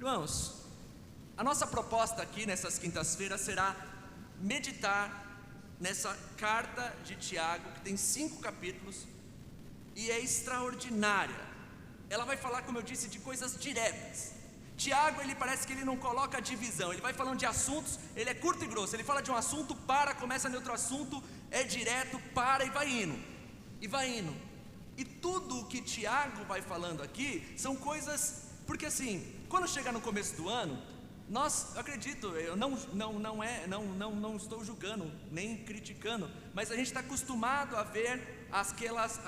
Irmãos, a nossa proposta aqui nessas quintas-feiras será meditar nessa carta de Tiago, que tem 5 capítulos, e é extraordinária. Ela vai falar, como eu disse, de coisas diretas. Tiago, ele parece que ele não coloca divisão, ele vai falando de assuntos, ele é curto e grosso, ele fala de um assunto, começa em outro assunto, é direto, e vai indo, e vai indo. E tudo o que Tiago vai falando aqui, são coisas, porque assim, quando chega no começo do ano, eu acredito, eu não estou julgando, nem criticando, mas a gente está acostumado a ver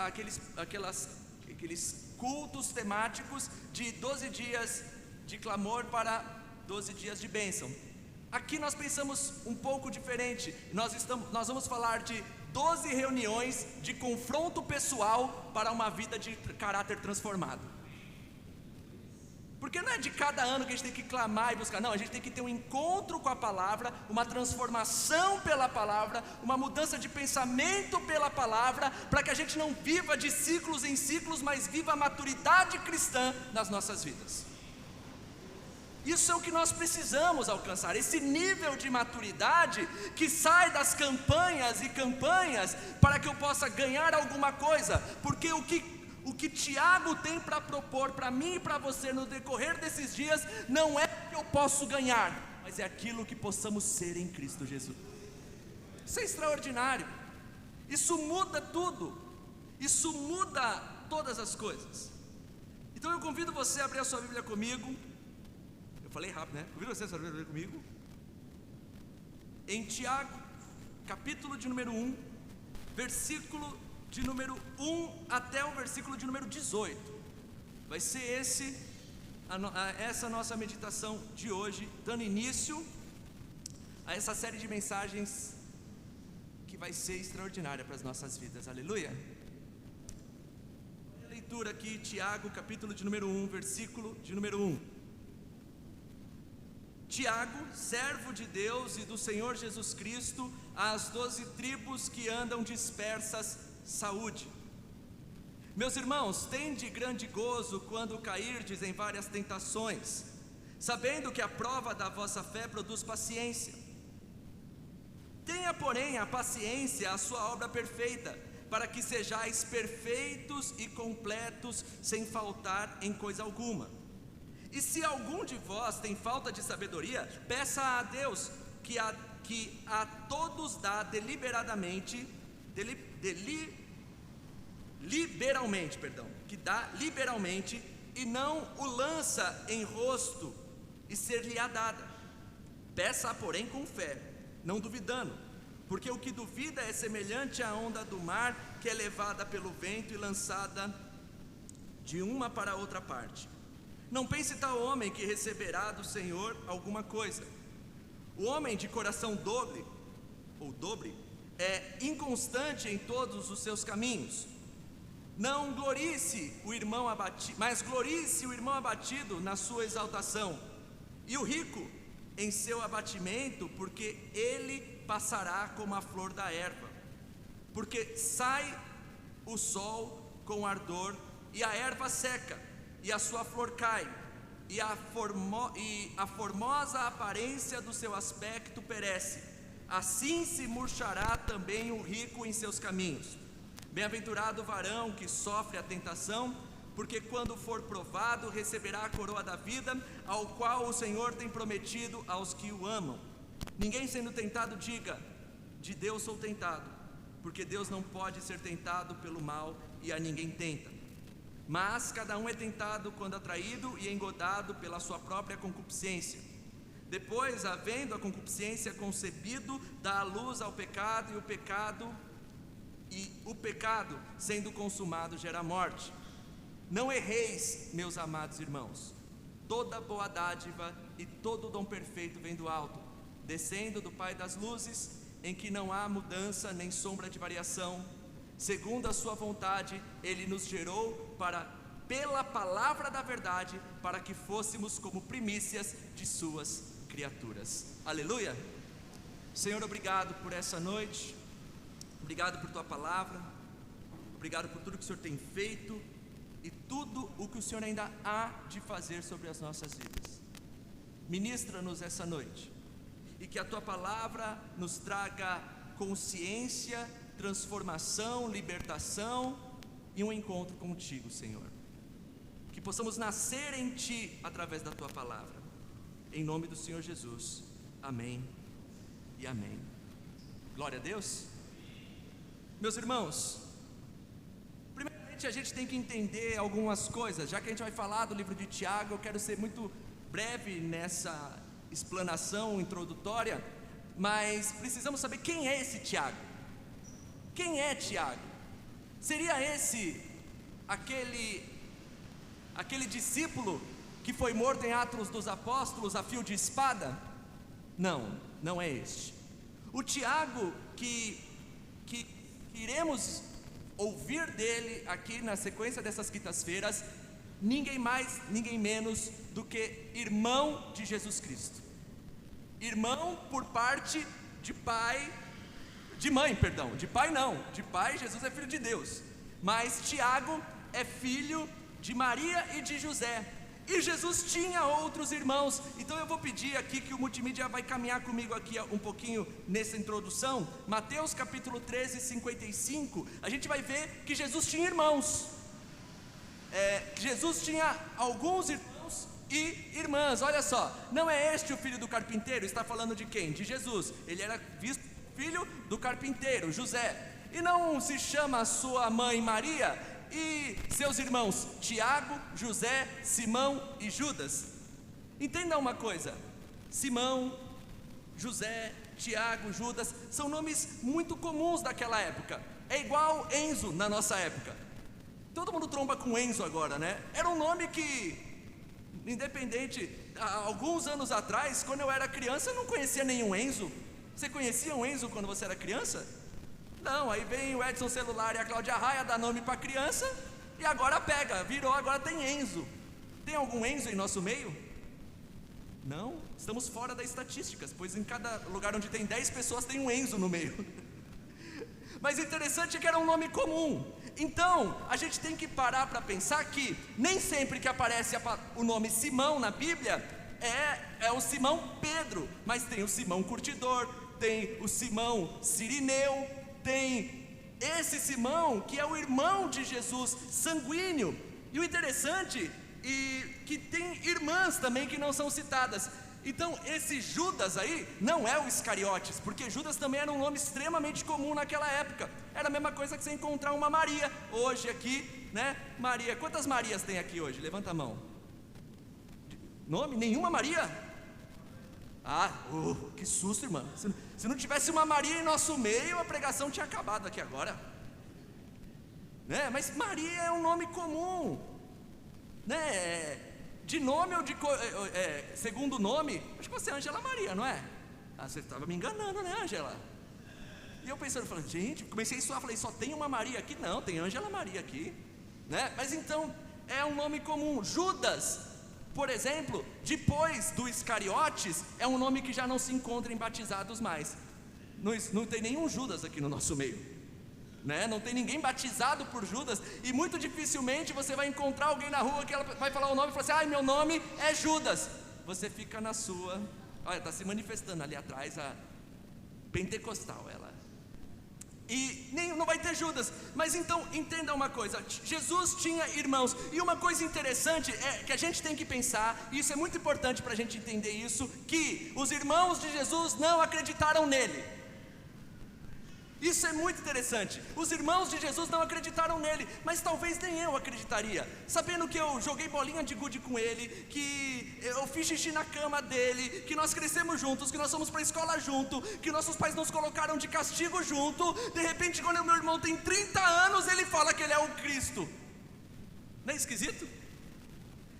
aqueles cultos temáticos de 12 dias de clamor para 12 dias de bênção. Aqui nós pensamos um pouco diferente, nós vamos falar de 12 reuniões de confronto pessoal para uma vida de caráter transformado. Porque não é de cada ano que a gente tem que clamar e buscar, não, a gente tem que ter um encontro com a palavra, uma transformação pela palavra, uma mudança de pensamento pela palavra, para que a gente não viva de ciclos em ciclos, mas viva a maturidade cristã nas nossas vidas. Isso é o que nós precisamos alcançar, esse nível de maturidade que sai das campanhas e campanhas para que eu possa ganhar alguma coisa, porque o que Tiago tem para propor para mim e para você no decorrer desses dias não é o que eu posso ganhar, mas é aquilo que possamos ser em Cristo Jesus. Isso é extraordinário, isso muda tudo, isso muda todas as coisas. Então eu convido você a abrir a sua Bíblia comigo. Eu falei rápido, né? Convido você a abrir a Bíblia comigo em Tiago, capítulo de número 1, versículo de número 1 até o versículo de número 18. Vai ser essa nossa meditação de hoje, dando início a essa série de mensagens que vai ser extraordinária para as nossas vidas. Aleluia. A leitura aqui, Tiago, capítulo de número 1, versículo de número 1. Tiago, servo de Deus e do Senhor Jesus Cristo, às 12 tribos que andam dispersas, saúde. Meus irmãos, tende grande gozo quando cairdes em várias tentações, sabendo que a prova da vossa fé produz paciência. Tenha, porém, a paciência a sua obra perfeita, para que sejais perfeitos e completos, sem faltar em coisa alguma. E se algum de vós tem falta de sabedoria, peça a Deus, que a todos dá liberalmente, e não o lança em rosto, e ser-lhe-á dada. Peça, porém, com fé, não duvidando, porque o que duvida é semelhante à onda do mar, que é levada pelo vento e lançada de uma para outra parte. Não pense tal homem que receberá do Senhor alguma coisa. O homem de coração dobre, é inconstante em todos os seus caminhos. Não glorie-se o irmão abatido, mas glorie-se o irmão abatido na sua exaltação, e o rico em seu abatimento, porque ele passará como a flor da erva. Porque sai o sol com ardor, e a erva seca, e a sua flor cai, e a formosa aparência do seu aspecto perece. Assim se murchará também o rico em seus caminhos. Bem-aventurado o varão que sofre a tentação, porque quando for provado receberá a coroa da vida, ao qual o Senhor tem prometido aos que o amam. Ninguém sendo tentado diga, de Deus sou tentado, porque Deus não pode ser tentado pelo mal, e a ninguém tenta. Mas cada um é tentado quando atraído e engodado pela sua própria concupiscência. Depois, havendo a concupiscência concebido, dá a luz ao pecado, e o pecado, sendo consumado, gera morte. Não erreis, meus amados irmãos. Toda boa dádiva e todo dom perfeito vem do alto, descendo do Pai das luzes, em que não há mudança nem sombra de variação. Segundo a sua vontade, Ele nos gerou pela palavra da verdade, para que fôssemos como primícias de suas criaturas. Aleluia! Senhor, obrigado por essa noite, obrigado por tua palavra, obrigado por tudo que o Senhor tem feito e tudo o que o Senhor ainda há de fazer sobre as nossas vidas. ministra-nos essa noite, e que a Tua palavra nos traga consciência, transformação, libertação e um encontro contigo, Senhor. Que possamos nascer em Ti através da Tua palavra, em nome do Senhor Jesus, amém e amém. Glória a Deus. Meus irmãos, primeiramente a gente tem que entender algumas coisas. Já que a gente vai falar do livro de Tiago, eu quero ser muito breve nessa explanação introdutória, mas precisamos saber quem é esse Tiago. Quem é Tiago? Seria esse aquele discípulo que foi morto em Atos dos Apóstolos a fio de espada? Não, não é este. O Tiago que iremos ouvir dele aqui na sequência dessas quintas-feiras, ninguém mais, ninguém menos do que irmão de Jesus Cristo. Irmão por parte de pai, de mãe, perdão, de pai não, de pai Jesus é filho de Deus, mas Tiago é filho de Maria e de José, e Jesus tinha outros irmãos. Então eu vou pedir aqui que o multimídia vai caminhar comigo aqui um pouquinho nessa introdução. Mateus capítulo 13, 55, a gente vai ver que Jesus tinha irmãos, Jesus tinha alguns irmãos e irmãs. Olha só, não é este o filho do carpinteiro? Está falando de quem? De Jesus. Ele era visto filho do carpinteiro, José. E não se chama sua mãe Maria e seus irmãos Tiago, José, Simão e Judas? Entenda uma coisa: Simão, José, Tiago, Judas são nomes muito comuns daquela época. É igual Enzo na nossa época. Todo mundo tromba com Enzo agora, né? Era um nome que, independente, há alguns anos atrás, quando eu era criança, eu não conhecia nenhum Enzo. Você conhecia um Enzo quando você era criança? Não, aí vem o Edson Celular e a Cláudia Raia dar nome para criança, e agora pega, virou, agora tem Enzo. Tem algum Enzo em nosso meio? Não, estamos fora das estatísticas, pois em cada lugar onde tem 10 pessoas tem um Enzo no meio. Mas o interessante é que era um nome comum. Então, a gente tem que parar para pensar que nem sempre que aparece o nome Simão na Bíblia é o Simão Pedro, mas tem o Simão Curtidor, tem o Simão Cirineu, tem esse Simão que é o irmão de Jesus, sanguíneo. E o interessante é que tem irmãs também que não são citadas. Então esse Judas aí não é o Iscariotes, porque Judas também era um nome extremamente comum naquela época. Era a mesma coisa que você encontrar uma Maria hoje aqui, né? Maria, quantas Marias tem aqui hoje? Levanta a mão. Nome? Nenhuma Maria? Que susto, irmã. Se não tivesse uma Maria em nosso meio, a pregação tinha acabado aqui agora, né? Mas Maria é um nome comum, né? De nome ou de segundo nome, acho que você é Ângela Maria, não é? Você estava me enganando, né, Ângela? E eu pensando, falando, gente, comecei a suar, falei, só tem uma Maria aqui? Não, tem Ângela Maria aqui, né? Mas então, é um nome comum. Judas, por exemplo, depois do Iscariotes, é um nome que já não se encontra em batizados mais. Não tem nenhum Judas aqui no nosso meio, né? Não tem ninguém batizado por Judas, e muito dificilmente você vai encontrar alguém na rua que ela vai falar o nome e falar assim, ai, meu nome é Judas. Você fica na sua. Olha, está se manifestando ali atrás a pentecostal, ela. E não vai ter Judas. Mas então, entenda uma coisa, Jesus tinha irmãos. E uma coisa interessante é que a gente tem que pensar, e isso é muito importante para a gente entender isso, que os irmãos de Jesus não acreditaram nele. Isso é muito interessante. Os irmãos de Jesus não acreditaram nele, mas talvez nem eu acreditaria, sabendo que eu joguei bolinha de gude com ele, que eu fiz xixi na cama dele, que nós crescemos juntos, que nós fomos para a escola junto, que nossos pais nos colocaram de castigo junto. De repente, quando o meu irmão tem 30 anos, ele fala que ele é o Cristo. Não é esquisito?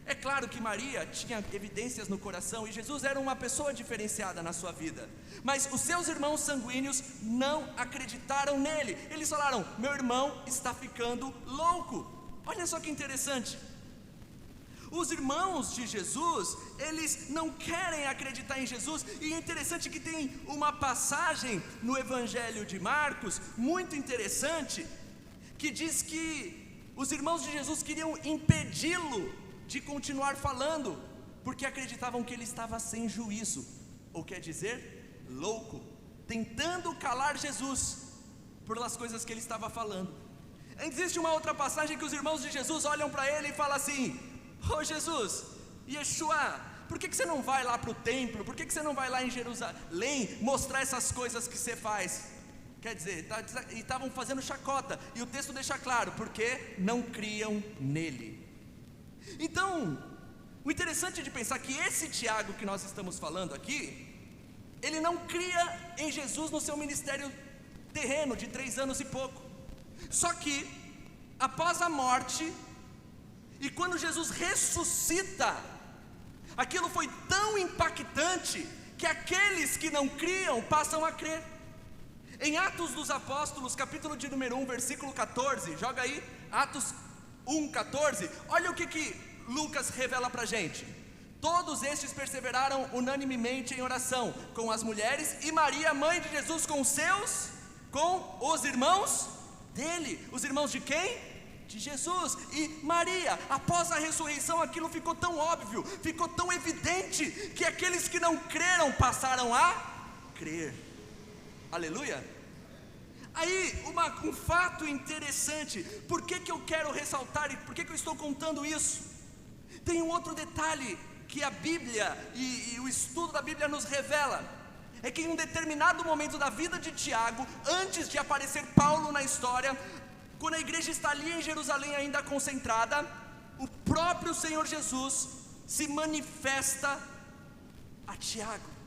É claro que Maria tinha evidências no coração e Jesus era uma pessoa diferenciada na sua vida, mas os seus irmãos sanguíneos não acreditaram nele. Eles falaram, meu irmão está ficando louco. Olha só que interessante. Os irmãos de Jesus, eles não querem acreditar em Jesus. E é interessante que tem uma passagem no Evangelho de Marcos, muito interessante, que diz que os irmãos de Jesus queriam impedi-lo de continuar falando, porque acreditavam que ele estava sem juízo, ou quer dizer, louco, tentando calar Jesus pelas coisas que ele estava falando. Existe uma outra passagem que os irmãos de Jesus olham para ele e falam assim: ô Jesus, Yeshua, por que você não vai lá para o templo? Por que você não vai lá em Jerusalém mostrar essas coisas que você faz? Quer dizer, estavam fazendo chacota, e o texto deixa claro, porque não criam nele. Então, o interessante de pensar que esse Tiago que nós estamos falando aqui, ele não cria em Jesus no seu ministério terreno de 3 anos e pouco. Só que, após a morte, e quando Jesus ressuscita, aquilo foi tão impactante, que aqueles que não criam passam a crer. Em Atos dos Apóstolos, capítulo de número 1, versículo 14, joga aí, Atos 1, 14, olha o que Lucas revela para a gente. Todos estes perseveraram unanimemente em oração, com as mulheres e Maria, mãe de Jesus, com os irmãos dele. Os irmãos de quem? De Jesus. E Maria, após a ressurreição, aquilo ficou tão óbvio, ficou tão evidente, que aqueles que não creram passaram a crer. Aleluia. Aí, um fato interessante. Por que eu quero ressaltar, e por que eu estou contando isso? Tem um outro detalhe que a Bíblia e o estudo da Bíblia nos revela. É que em um determinado momento da vida de Tiago, antes de aparecer Paulo na história, quando a igreja está ali em Jerusalém ainda concentrada, o próprio Senhor Jesus se manifesta a Tiago.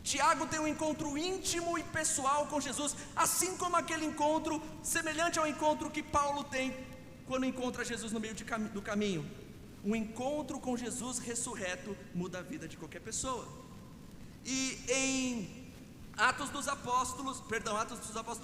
Tiago tem um encontro íntimo e pessoal com Jesus, assim como aquele encontro semelhante ao encontro que Paulo tem quando encontra Jesus no meio do caminho. Um encontro com Jesus ressurreto muda a vida de qualquer pessoa. E em Atos dos Apóstolos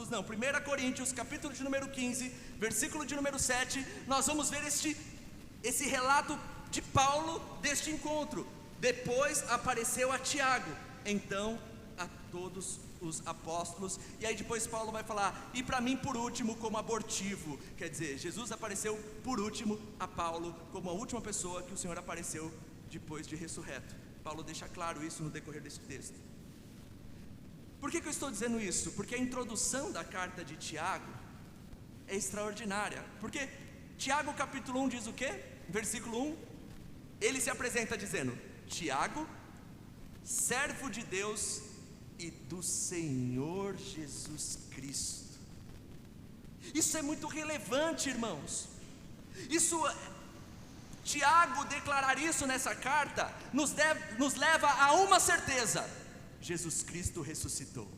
não, 1 Coríntios, capítulo de número 15, versículo de número 7, nós vamos ver esse relato de Paulo deste encontro. Depois apareceu a Tiago, então a todos os apóstolos, e aí depois Paulo vai falar, e para mim por último como abortivo, quer dizer, Jesus apareceu por último a Paulo, como a última pessoa que o Senhor apareceu depois de ressurreto. Paulo deixa claro isso no decorrer desse texto. Por que eu estou dizendo isso? Porque a introdução da carta de Tiago é extraordinária, porque Tiago capítulo 1 diz o quê? Versículo 1, ele se apresenta dizendo, Tiago, servo de Deus e do Senhor Jesus Cristo. Isso é muito relevante, irmãos. Tiago declarar isso nessa carta nos leva a uma certeza: Jesus Cristo ressuscitou.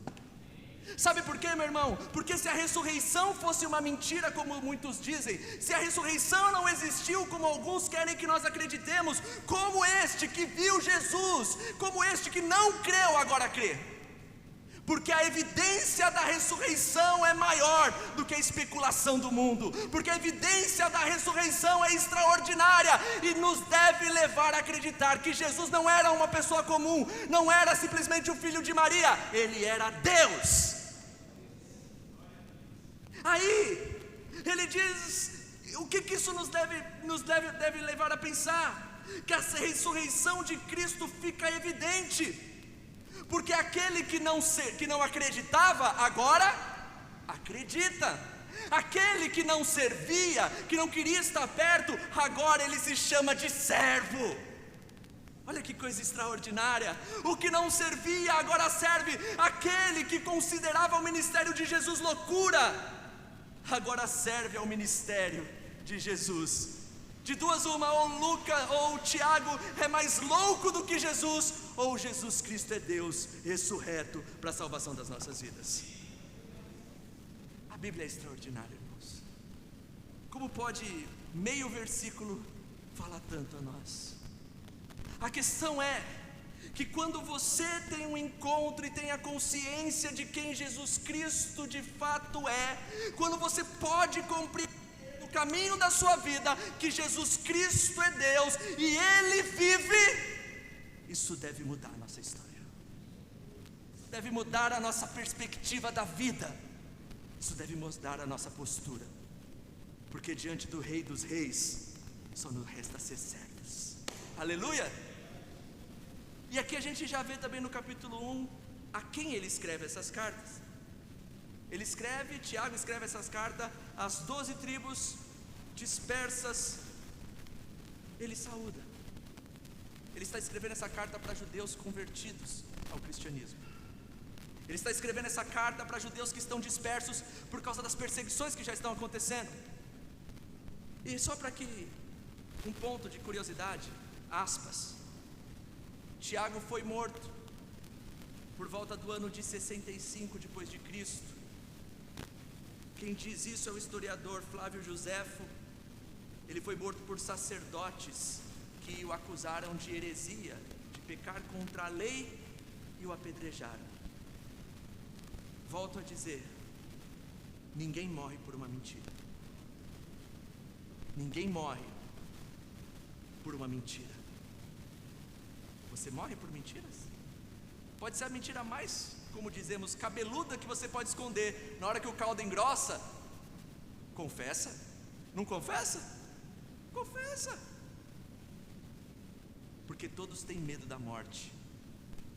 Sabe por quê, meu irmão? Porque se a ressurreição fosse uma mentira, como muitos dizem, se a ressurreição não existiu, como alguns querem que nós acreditemos, como este que viu Jesus, como este que não creu, agora crê. Porque a evidência da ressurreição é maior do que a especulação do mundo, porque a evidência da ressurreição é extraordinária e nos deve levar a acreditar que Jesus não era uma pessoa comum, não era simplesmente o filho de Maria, ele era Deus. Aí, ele diz, o que isso deve levar a pensar? Que a ressurreição de Cristo fica evidente, porque aquele que não acreditava, agora acredita. Aquele que não servia, que não queria estar perto, agora ele se chama de servo. Olha que coisa extraordinária. O que não servia, agora serve. Aquele que considerava o ministério de Jesus loucura, agora serve ao ministério de Jesus. De duas uma, ou Tiago é mais louco do que Jesus, ou Jesus Cristo é Deus ressurreto para a salvação das nossas vidas. A Bíblia é extraordinária, irmãos. Como pode meio versículo falar tanto a nós? A questão é que quando você tem um encontro e tem a consciência de quem Jesus Cristo de fato é, quando você pode compreender caminho da sua vida, que Jesus Cristo é Deus e Ele vive, isso deve mudar a nossa história, deve mudar a nossa perspectiva da vida, isso deve mudar a nossa postura, porque diante do Rei dos Reis, só nos resta ser servos. Aleluia! E aqui a gente já vê também no capítulo 1 a quem ele escreve essas cartas. Tiago escreve essas cartas às 12 tribos dispersas. Ele saúda. Ele está escrevendo essa carta para judeus convertidos ao cristianismo. Ele está escrevendo essa carta para judeus que estão dispersos por causa das perseguições que já estão acontecendo. E só para que, um ponto de curiosidade, aspas, Tiago foi morto por volta do ano de 65 depois de Cristo. Quem diz isso é o historiador Flávio Joséfo. Ele foi morto por sacerdotes que o acusaram de heresia, de pecar contra a lei, e o apedrejaram. Volto a dizer, ninguém morre por uma mentira. Ninguém morre por uma mentira. Você morre por mentiras? Pode ser a mentira mais, como dizemos, cabeluda que você pode esconder. Na hora que o caldo engrossa, confessa. Não confessa? Confessa. Porque todos têm medo da morte,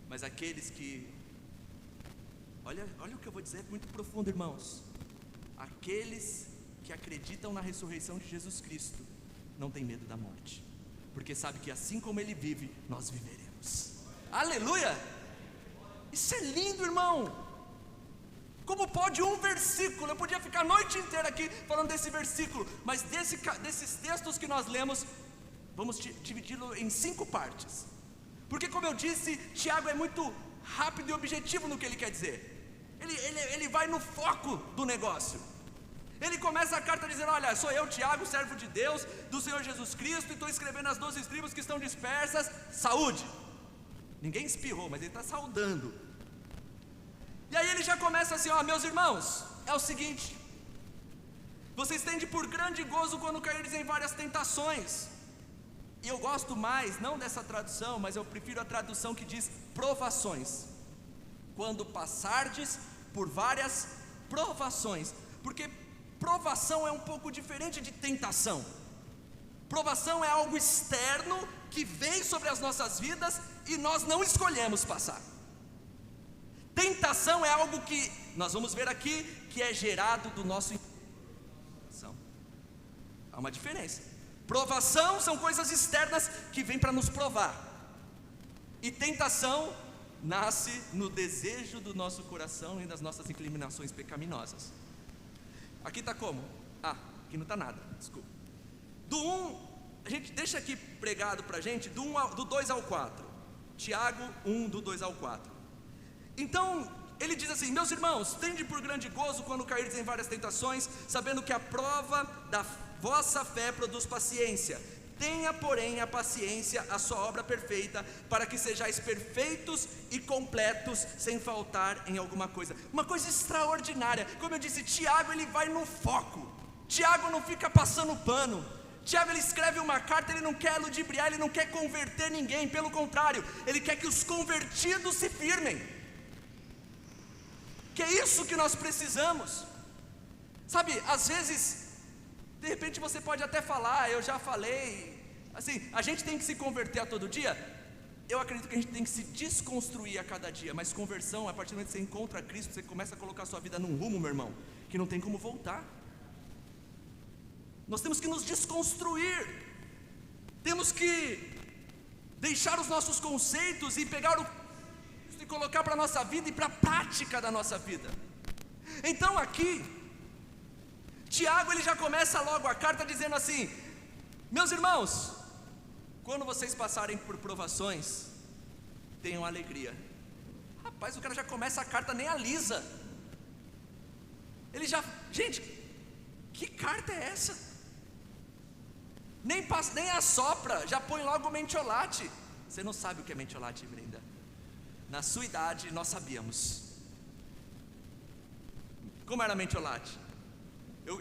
mas aqueles que... Olha o que eu vou dizer, é muito profundo, irmãos. Aqueles que acreditam na ressurreição de Jesus Cristo não têm medo da morte, porque sabe que assim como Ele vive, nós viveremos. Aleluia! Isso é lindo, irmão. Como pode um versículo, eu podia ficar a noite inteira aqui falando desse versículo, mas desses textos que nós lemos, vamos dividi-lo em 5 partes, porque como eu disse, Tiago é muito rápido e objetivo no que ele quer dizer. Ele vai no foco do negócio. Ele começa a carta dizendo: olha, sou eu, Tiago, servo de Deus, do Senhor Jesus Cristo, e estou escrevendo as 12 tribos que estão dispersas, saúde. Ninguém espirrou, mas ele está saudando. E aí ele já começa assim: ó, meus irmãos, é o seguinte, vocês tendem por grande gozo quando caírem em várias tentações. E eu gosto mais, não dessa tradução, mas eu prefiro a tradução que diz provações. Quando passardes por várias provações, porque provação é um pouco diferente de tentação. Provação é algo externo que vem sobre as nossas vidas e nós não escolhemos passar. Tentação é algo que, nós vamos ver aqui, que é gerado do nosso... Há uma diferença. Provação são coisas externas que vêm para nos provar, e tentação nasce no desejo do nosso coração e das nossas inclinações pecaminosas. Aqui está como? Aqui não está nada, desculpa. Do 1, a gente deixa aqui pregado para a gente, do 2 ao 4. Tiago 1, do 2 ao 4. Então, ele diz assim: meus irmãos, tende por grande gozo quando cairdes em várias tentações, sabendo que a prova da vossa fé produz paciência. Tenha, porém, a paciência, a sua obra perfeita, para que sejais perfeitos e completos, sem faltar em alguma coisa. Uma coisa extraordinária. Como eu disse, Tiago, ele vai no foco. Tiago não fica passando pano. Tiago, ele escreve uma carta, ele não quer ludibriar, ele não quer converter ninguém. Pelo contrário, ele quer que os convertidos se firmem. Que é isso que nós precisamos. Sabe, às vezes... de repente você pode até falar: eu já falei, assim, a gente tem que se converter a todo dia. Eu acredito que a gente tem que se desconstruir a cada dia, mas conversão, a partir do momento que você encontra Cristo, você começa a colocar a sua vida num rumo, meu irmão, que não tem como voltar. Nós temos que nos desconstruir, temos que deixar os nossos conceitos e pegar o e colocar para a nossa vida e para a prática da nossa vida. Então aqui Tiago, ele já começa logo a carta dizendo assim: meus irmãos, quando vocês passarem por provações, tenham alegria. Rapaz, o cara já começa a carta, nem alisa. Ele já, gente, que carta é essa? Nem assopra, já põe logo o mentiolate. Você não sabe o que é mentiolate, Brenda. Na sua idade nós sabíamos. Como era mentiolate?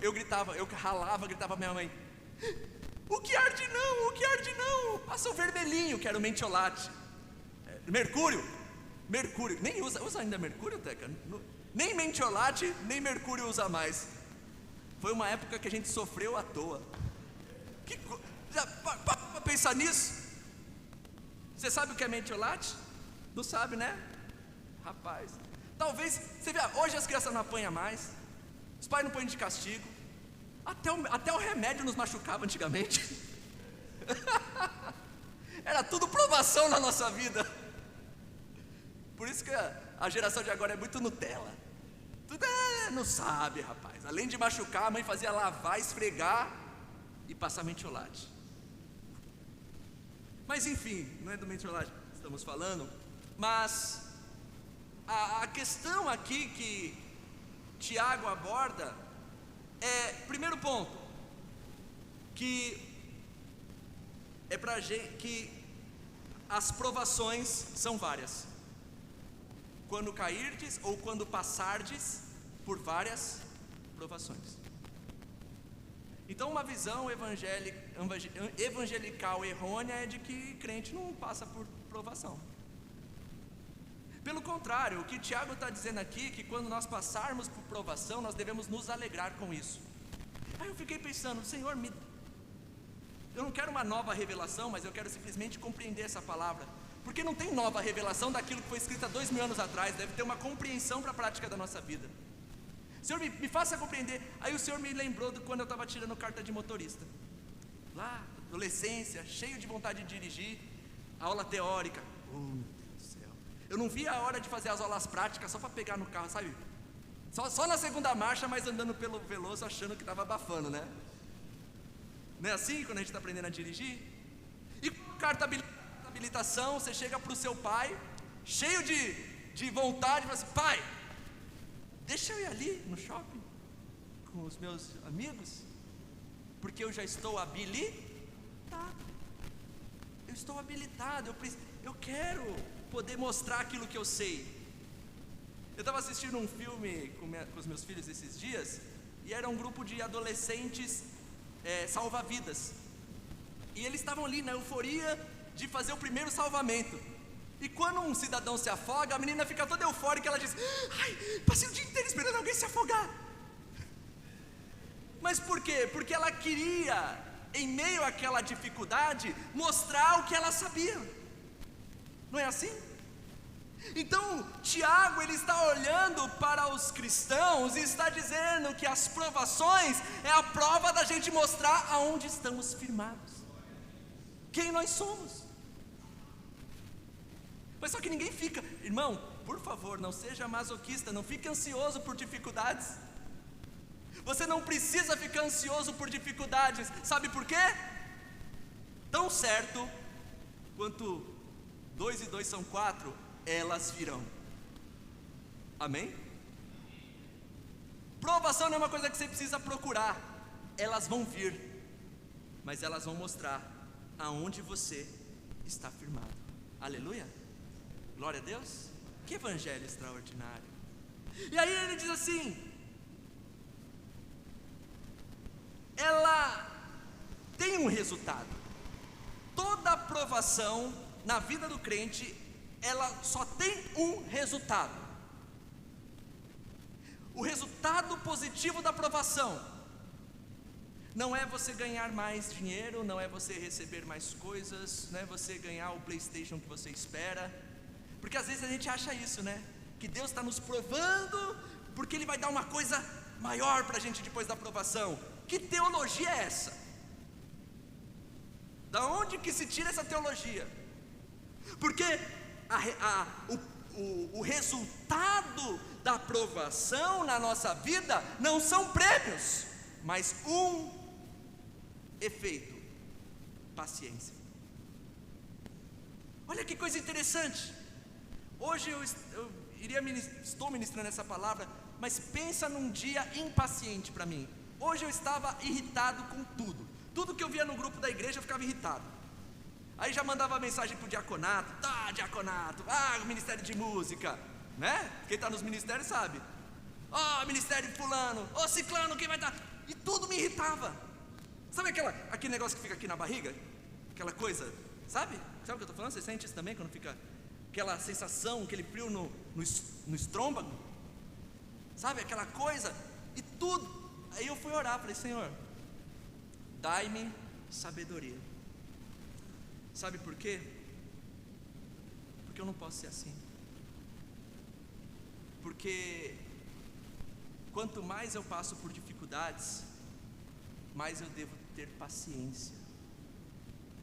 Eu gritava, eu ralava, gritava pra minha mãe: o que arde não, o que arde não. Passa o vermelhinho, que era o mentiolate. Mercúrio, nem usa ainda mercúrio, Teca? Nem mentiolate, nem mercúrio usa mais. Foi uma época que a gente sofreu à toa. Para pensar nisso. Você sabe o que é mentiolate? Não sabe, né? Rapaz, talvez, você vê, hoje as crianças não apanham mais, os pais não põem de castigo, até o remédio nos machucava antigamente. Era tudo provação na nossa vida. Por isso que a geração de agora é muito Nutella. Tudo não sabe, rapaz. Além de machucar, a mãe fazia lavar, esfregar e passar mentiolate. Mas enfim, não é do mentiolate que estamos falando. Mas a questão aqui que Tiago aborda é, primeiro ponto, que é pra gente que as provações são várias. Quando cairdes ou quando passardes por várias provações. Então uma visão evangelical errônea é de que crente não passa por provação. Pelo contrário, o que Tiago está dizendo aqui, que quando nós passarmos por provação, nós devemos nos alegrar com isso. Aí eu fiquei pensando, Senhor, eu não quero uma nova revelação, mas eu quero simplesmente compreender essa palavra. Porque não tem nova revelação daquilo que foi escrito há 2000 anos atrás, deve ter uma compreensão para a prática da nossa vida. Senhor, me faça compreender. Aí o Senhor me lembrou de quando eu estava tirando carta de motorista. Lá, adolescência, cheio de vontade de dirigir, aula teórica. Oh, meu Deus do céu. Eu não via a hora de fazer as aulas práticas só para pegar no carro, sabe? Só na segunda marcha, mas andando pelo Veloso achando que estava abafando, né? Não é assim quando a gente está aprendendo a dirigir? E carta habilitação, você chega para o seu pai, cheio de vontade, e fala assim, pai, deixa eu ir ali no shopping, com os meus amigos, porque eu já estou habilitado, eu estou habilitado, eu quero poder mostrar aquilo que eu sei. Eu estava assistindo um filme com os meus filhos esses dias, e era um grupo de adolescentes salva-vidas, e eles estavam ali na euforia de fazer o primeiro salvamento. E quando um cidadão se afoga, a menina fica toda eufórica, ela diz, ai, passei o dia inteiro esperando alguém se afogar. Mas por quê? Porque ela queria, em meio àquela dificuldade, mostrar o que ela sabia. Não é assim? Então, Tiago, ele está olhando para os cristãos e está dizendo que as provações é a prova da gente mostrar aonde estamos firmados, quem nós somos. Mas só que ninguém fica, irmão, por favor, não seja masoquista, não fique ansioso por dificuldades. Você não precisa ficar ansioso por dificuldades, sabe por quê? Tão certo quanto 2 e 2 são 4, elas virão. Amém? Provação não é uma coisa que você precisa procurar, elas vão vir, mas elas vão mostrar aonde você está firmado. Aleluia? Glória a Deus. Que evangelho extraordinário. E aí ele diz assim, ela tem um resultado. Toda aprovação na vida do crente, ela só tem um resultado. O resultado positivo da aprovação não é você ganhar mais dinheiro, não é você receber mais coisas, não é você ganhar o PlayStation que você espera. Porque às vezes a gente acha isso, né? Que Deus está nos provando porque Ele vai dar uma coisa maior para a gente depois da aprovação. Que teologia é essa? Da onde que se tira essa teologia? Porque o resultado da aprovação na nossa vida não são prêmios, mas um efeito: paciência. Olha que coisa interessante. Hoje estou ministrando essa palavra, mas pensa num dia impaciente para mim. Hoje eu estava irritado com tudo que eu via no grupo da igreja eu ficava irritado. Aí já mandava mensagem para o diaconato, diaconato, ministério de música, né? Quem está nos ministérios sabe. Ministério fulano, ciclano, quem vai estar? E tudo me irritava. Sabe aquele negócio que fica aqui na barriga? Aquela coisa, sabe? Sabe o que eu estou falando? Você sente isso também quando fica aquela sensação, aquele frio no estômago? Sabe, aquela coisa? E tudo. Aí eu fui orar, falei, Senhor, dai-me sabedoria. Sabe por quê? que eu não posso ser assim? Porque quanto mais eu passo por dificuldades, mais eu devo ter paciência,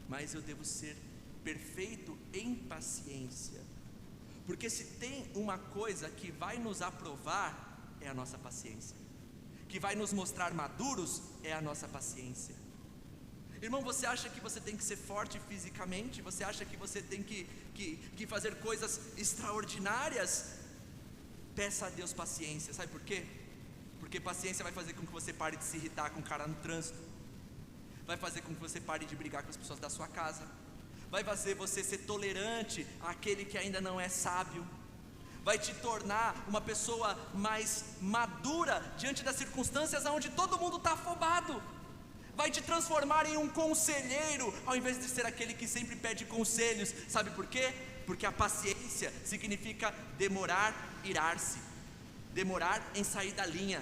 mais eu devo ser perfeito em paciência. Porque se tem uma coisa que vai nos aprovar, é a nossa paciência. Que vai nos mostrar maduros, é a nossa paciência. Irmão, você acha que você tem que ser forte fisicamente? Você acha que você tem que fazer coisas extraordinárias? Peça a Deus paciência, sabe por quê? Porque paciência vai fazer com que você pare de se irritar com o cara no trânsito, vai fazer com que você pare de brigar com as pessoas da sua casa, vai fazer você ser tolerante àquele que ainda não é sábio, vai te tornar uma pessoa mais madura diante das circunstâncias onde todo mundo está afobado, vai te transformar em um conselheiro, ao invés de ser aquele que sempre pede conselhos. Sabe por quê? Porque a paciência significa demorar, irar-se, demorar em sair da linha,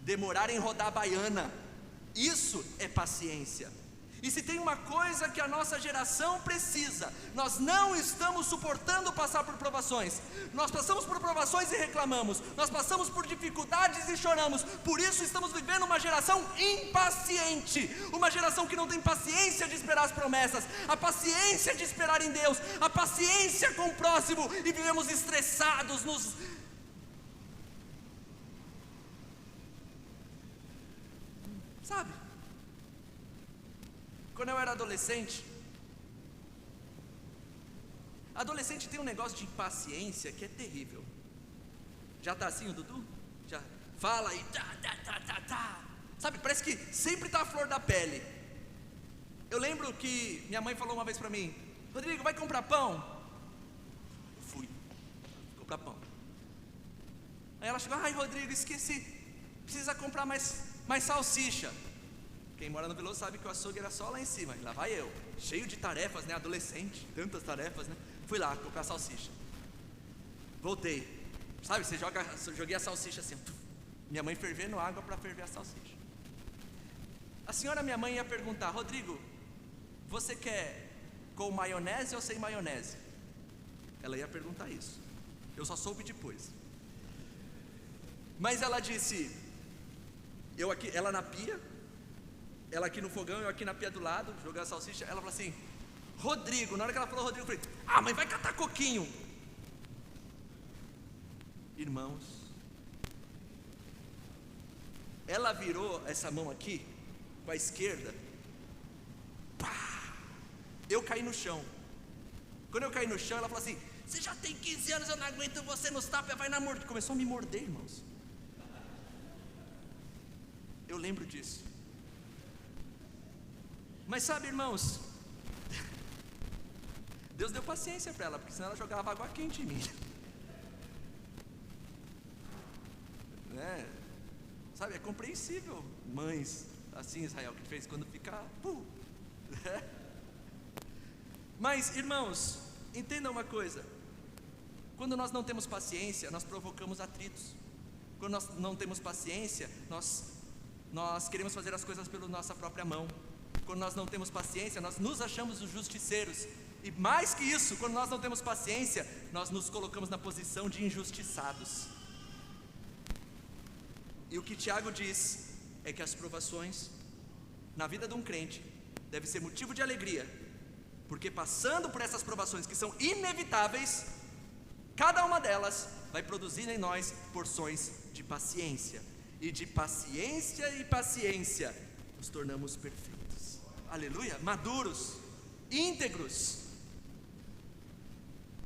demorar em rodar a baiana. Isso é paciência. E se tem uma coisa que a nossa geração precisa, nós não estamos suportando passar por provações. Nós passamos por provações e reclamamos, nós passamos por dificuldades e choramos. Por isso estamos vivendo uma geração impaciente, uma geração que não tem paciência de esperar as promessas, a paciência de esperar em Deus, a paciência com o próximo, e vivemos estressados, sabe? Quando eu era adolescente tem um negócio de impaciência que é terrível. Já está assim o Dudu? Já fala e tá. Sabe, parece que sempre está a flor da pele. Eu lembro que minha mãe falou uma vez para mim: Rodrigo, vai comprar pão? Eu fui comprar pão. Aí ela chegou: ai, Rodrigo, esqueci, precisa comprar mais salsicha. Quem mora no Veloso sabe que o açougue era só lá em cima. E lá vai eu, cheio de tarefas, né? Adolescente, tantas tarefas, né? Fui lá comprar salsicha. Voltei. Sabe, joguei a salsicha assim. Minha mãe fervendo água para ferver a salsicha. A senhora, minha mãe, ia perguntar: Rodrigo, você quer com maionese ou sem maionese? Ela ia perguntar isso. Eu só soube depois. Mas ela disse: eu aqui, ela na pia, ela aqui no fogão, eu aqui na pia do lado, jogando a salsicha. Ela falou assim: Rodrigo. Na hora que ela falou Rodrigo, eu falei: ah, mãe, vai catar coquinho. Irmãos, ela virou essa mão aqui com a esquerda, pá, eu caí no chão. Quando eu caí no chão, ela falou assim: você já tem 15 anos, eu não aguento você nos tapas, vai na mordida. Começou a me morder, irmãos. Eu lembro disso. Mas sabe, irmãos, Deus deu paciência para ela, porque senão ela jogava água quente em mim, né? Sabe, é compreensível, mães assim, Israel, que fez quando fica Mas, irmãos, entendam uma coisa: quando nós não temos paciência, nós provocamos atritos. Quando nós não temos paciência, nós queremos fazer as coisas pela nossa própria mão. Quando nós não temos paciência, nós nos achamos os justiceiros. E mais que isso, quando nós não temos paciência, nós nos colocamos na posição de injustiçados. E o que Tiago diz é que as provações na vida de um crente deve ser motivo de alegria, porque passando por essas provações que são inevitáveis, cada uma delas vai produzir em nós porções de paciência. E de paciência e paciência nos tornamos perfeitos. Aleluia, maduros, íntegros.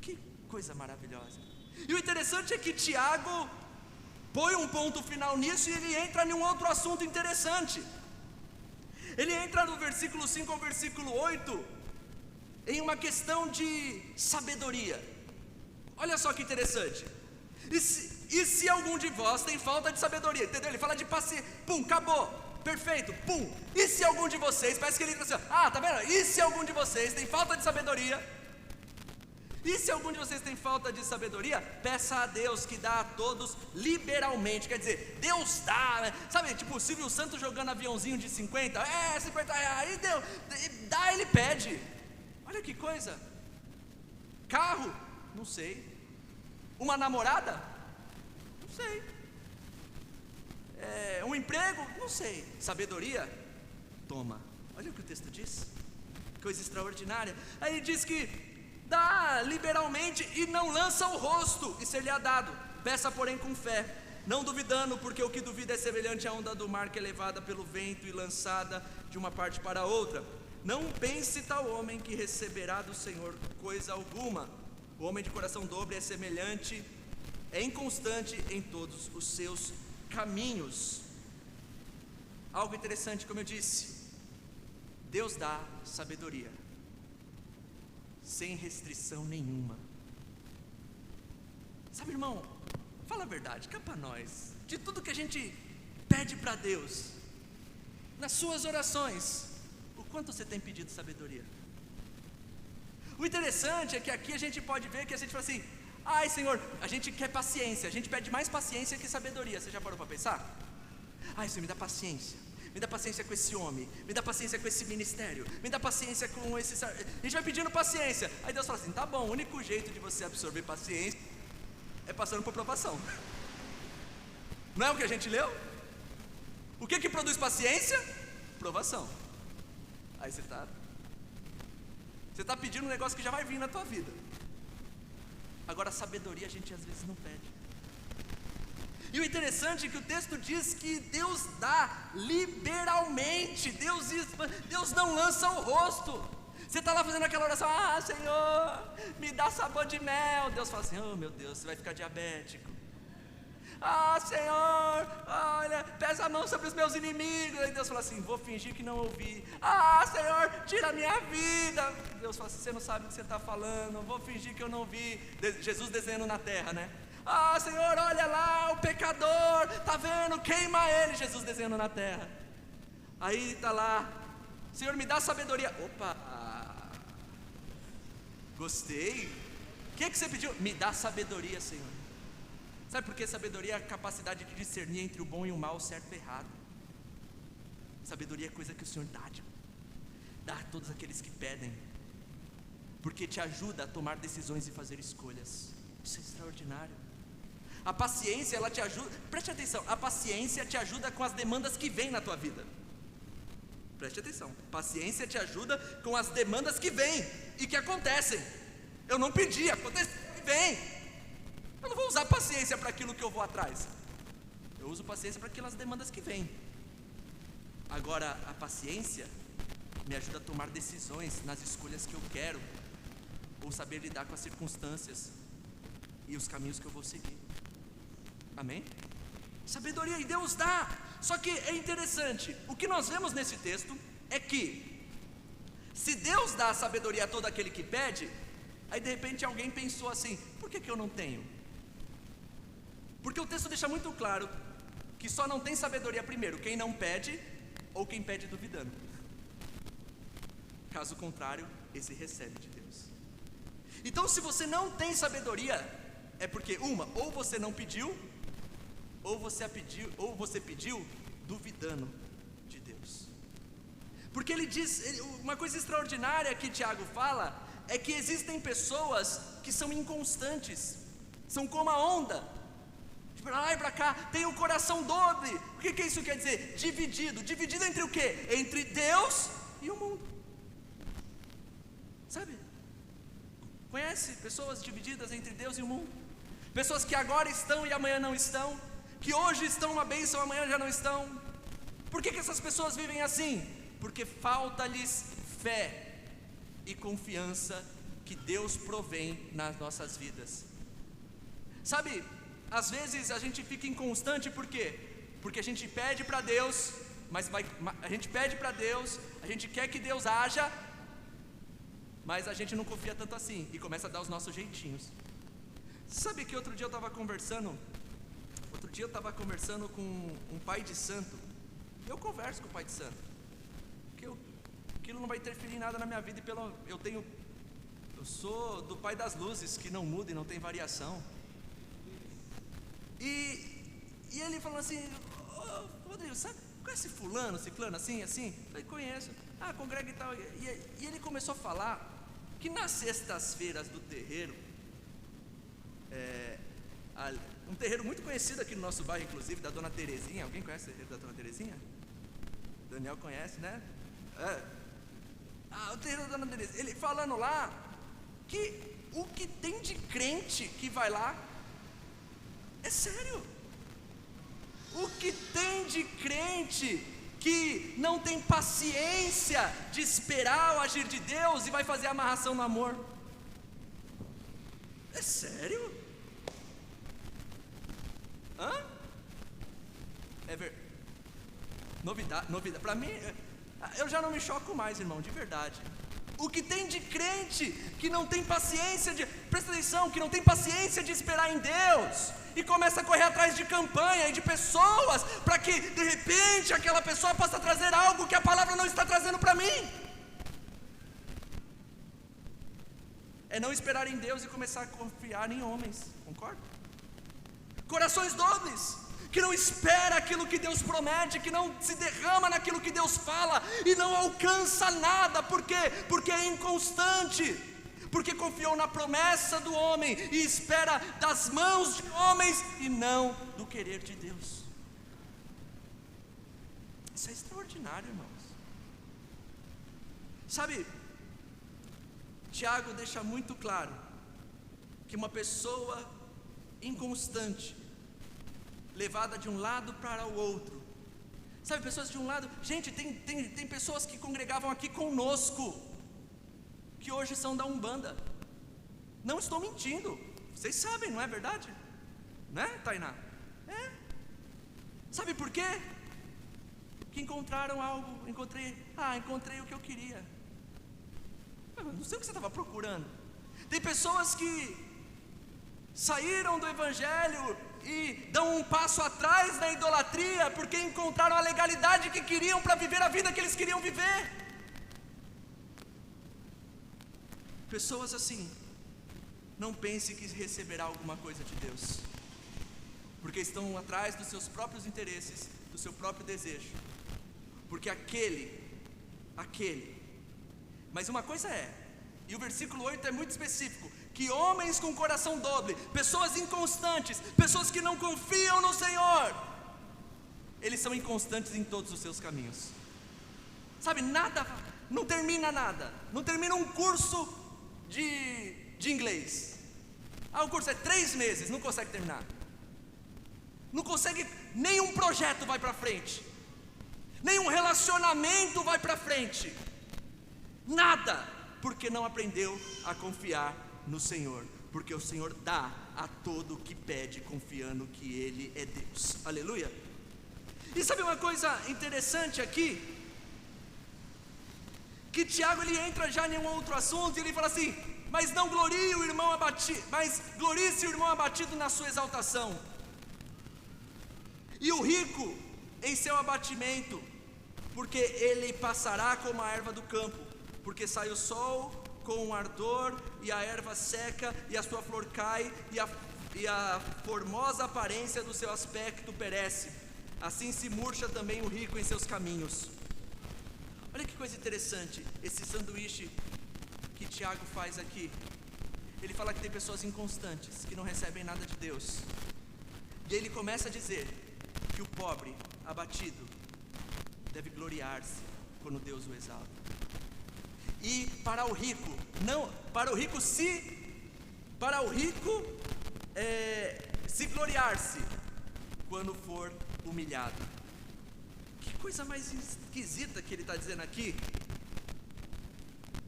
Que coisa maravilhosa. E o interessante é que Tiago põe um ponto final nisso, e ele entra em um outro assunto interessante. Ele entra do versículo 5 ao versículo 8 em uma questão de sabedoria. Olha só que interessante. E se algum de vós tem falta de sabedoria? Entendeu? Ele fala de paciência. Pum, acabou. Perfeito, pum. E se algum de vocês, parece que ele diz assim: ah, tá vendo? E se algum de vocês tem falta de sabedoria? E se algum de vocês tem falta de sabedoria, peça a Deus, que dá a todos liberalmente. Quer dizer, Deus dá, né? Sabe, tipo o Silvio Santos jogando aviãozinho de 50 reais, Deus dá, ele pede. Olha que coisa. Carro, Não sei. Uma namorada? Não sei. Um emprego? Não sei. Sabedoria? Toma. Olha o que o texto diz. Coisa extraordinária. Aí diz que dá liberalmente e não lança o rosto, e ser-lhe-á dado. Peça, porém, com fé, não duvidando, porque o que duvida é semelhante à onda do mar, que é levada pelo vento e lançada de uma parte para outra. Não pense tal homem que receberá do Senhor coisa alguma. O homem de coração dobre é semelhante, é inconstante em todos os seus caminhos. Algo interessante, como eu disse, Deus dá sabedoria, sem restrição nenhuma. Sabe, irmão, fala a verdade, cá para nós, de tudo que a gente pede para Deus, nas suas orações, o quanto você tem pedido sabedoria? O interessante é que aqui a gente pode ver que a gente fala assim: ai Senhor, a gente quer paciência, a gente pede mais paciência que sabedoria. Você já parou para pensar? Ai Senhor, me dá paciência. Me dá paciência com esse homem, me dá paciência com esse ministério, me dá paciência com esse... A gente vai pedindo paciência. Aí Deus fala assim: tá bom, o único jeito de você absorver paciência é passando por provação. Não é o que a gente leu? O que produz paciência? Provação. Aí você está pedindo um negócio que já vai vir na tua vida. Agora, sabedoria a gente às vezes não pede. E o interessante é que o texto diz que Deus dá liberalmente. Deus não lança o rosto. Você está lá fazendo aquela oração: ah Senhor, me dá sabor de mel. Deus fala assim: oh meu Deus, você vai ficar diabético. Ah Senhor, olha, pesa a mão sobre os meus inimigos. Aí Deus fala assim: vou fingir que não ouvi. Ah Senhor, tira a minha vida. Deus fala assim: você não sabe o que você está falando, vou fingir que eu não vi. Jesus desenhando na terra, né? Ah Senhor, olha lá o pecador, tá vendo, queima ele. Jesus desenhando na terra. Aí está lá: Senhor, me dá sabedoria. Opa, gostei. O que você pediu? Me dá sabedoria, Senhor. Sabe por que sabedoria é a capacidade de discernir entre o bom e o mal, o certo e o errado. Sabedoria é coisa que o Senhor dá a todos aqueles que pedem, porque te ajuda a tomar decisões e fazer escolhas. Isso é extraordinário. A paciência, ela te ajuda, preste atenção, a paciência te ajuda com as demandas que vêm na tua vida. Preste atenção, paciência te ajuda com as demandas que vêm e que acontecem. Eu não pedi, aconteceu e vem. Eu não vou usar paciência para aquilo que eu vou atrás. Eu uso paciência para aquelas demandas que vêm. Agora, a paciência me ajuda a tomar decisões nas escolhas que eu quero, ou saber lidar com as circunstâncias e os caminhos que eu vou seguir. Amém? Sabedoria e Deus dá. Só que é interessante, o que nós vemos nesse texto é que, se Deus dá a sabedoria a todo aquele que pede, aí de repente alguém pensou assim: por que eu não tenho? Porque o texto deixa muito claro que só não tem sabedoria, primeiro, quem não pede, ou quem pede duvidando. Caso contrário, esse recebe de Deus. Então, se você não tem sabedoria, é porque ou você não pediu, ou você pediu duvidando de Deus. Porque ele diz, uma coisa extraordinária que Tiago fala, é que existem pessoas que são inconstantes, são como a onda, de pra lá e pra cá, tem o coração dobre. O que isso quer dizer? Dividido entre o quê? Entre Deus e o mundo. Sabe? Conhece pessoas divididas entre Deus e o mundo? Pessoas que agora estão e amanhã não estão, que hoje estão uma bênção, amanhã já não estão. Por que essas pessoas vivem assim? Porque falta-lhes fé e confiança que Deus provém nas nossas vidas. Sabe, às vezes a gente fica inconstante, por quê? Porque a gente pede para Deus, a gente pede para Deus, a gente quer que Deus haja, mas a gente não confia tanto assim, e começa a dar os nossos jeitinhos. Sabe que outro dia eu estava conversando com um pai de santo. Eu converso com o pai de santo, porque aquilo não vai interferir em nada na minha vida, eu sou do pai das luzes, que não muda e não tem variação. E ele falou assim: Rodrigo, sabe, conhece fulano, ciclano, assim? Eu falei: conheço. Congrega e tal. E ele começou a falar que nas sextas-feiras do terreiro, terreiro muito conhecido aqui no nosso bairro, inclusive, da Dona Terezinha. Alguém conhece o terreiro da Dona Terezinha? Daniel conhece, né? O terreiro da Dona Terezinha. Ele falando lá que o que tem de crente que vai lá é sério. O que tem de crente que não tem paciência de esperar o agir de Deus e vai fazer amarração no amor. É sério? Novidade. Para mim, eu já não me choco mais, irmão, de verdade. O que tem de crente que não tem paciência presta atenção, que não tem paciência de esperar em Deus e começa a correr atrás de campanha e de pessoas para que de repente aquela pessoa possa trazer algo que a palavra não está trazendo para mim. É não esperar em Deus e começar a confiar em homens, concorda? Corações dobles, que não espera aquilo que Deus promete, que não se derrama naquilo que Deus fala e não alcança nada. Por quê? Porque é inconstante, porque confiou na promessa do homem e espera das mãos de homens e não do querer de Deus. Isso é extraordinário, irmãos. Sabe, Tiago deixa muito claro que uma pessoa inconstante, levada de um lado para o outro, sabe, pessoas de um lado, gente, tem pessoas que congregavam aqui conosco, que hoje são da Umbanda, não estou mentindo, vocês sabem, não é verdade? Né, Tainá? Sabe por quê? Que encontraram algo, encontrei o que eu queria. Eu não sei o que você estava procurando. Tem pessoas que saíram do evangelho e dão um passo atrás na idolatria, porque encontraram a legalidade que queriam para viver a vida que eles queriam viver. Pessoas assim, não pense que receberá alguma coisa de Deus, porque estão atrás dos seus próprios interesses, do seu próprio desejo, porque mas uma coisa e o versículo 8 é muito específico, que homens com coração doble, pessoas inconstantes, pessoas que não confiam no Senhor, eles são inconstantes em todos os seus caminhos. Sabe, não termina um curso de inglês. O curso é 3 meses, não consegue terminar. Não consegue, nenhum projeto vai para frente, nenhum relacionamento vai para frente, nada, porque não aprendeu a confiar no Senhor, porque o Senhor dá a todo o que pede, confiando que Ele é Deus. Aleluia. E sabe uma coisa interessante aqui? Que Tiago ele entra já em um outro assunto e ele fala assim: mas não glorie o irmão abatido, mas glorie-se o irmão abatido na sua exaltação, e o rico em seu abatimento, porque ele passará como a erva do campo, porque sai o sol com um ardor, e a erva seca, e a sua flor cai, e a formosa aparência do seu aspecto perece. Assim se murcha também o rico em seus caminhos. Olha que coisa interessante, esse sanduíche que Tiago faz aqui. Ele fala que tem pessoas inconstantes, que não recebem nada de Deus, e ele começa a dizer que o pobre, abatido, deve gloriar-se quando Deus o exalta. E para o rico, se gloriar-se quando for humilhado. Que coisa mais esquisita que ele está dizendo aqui.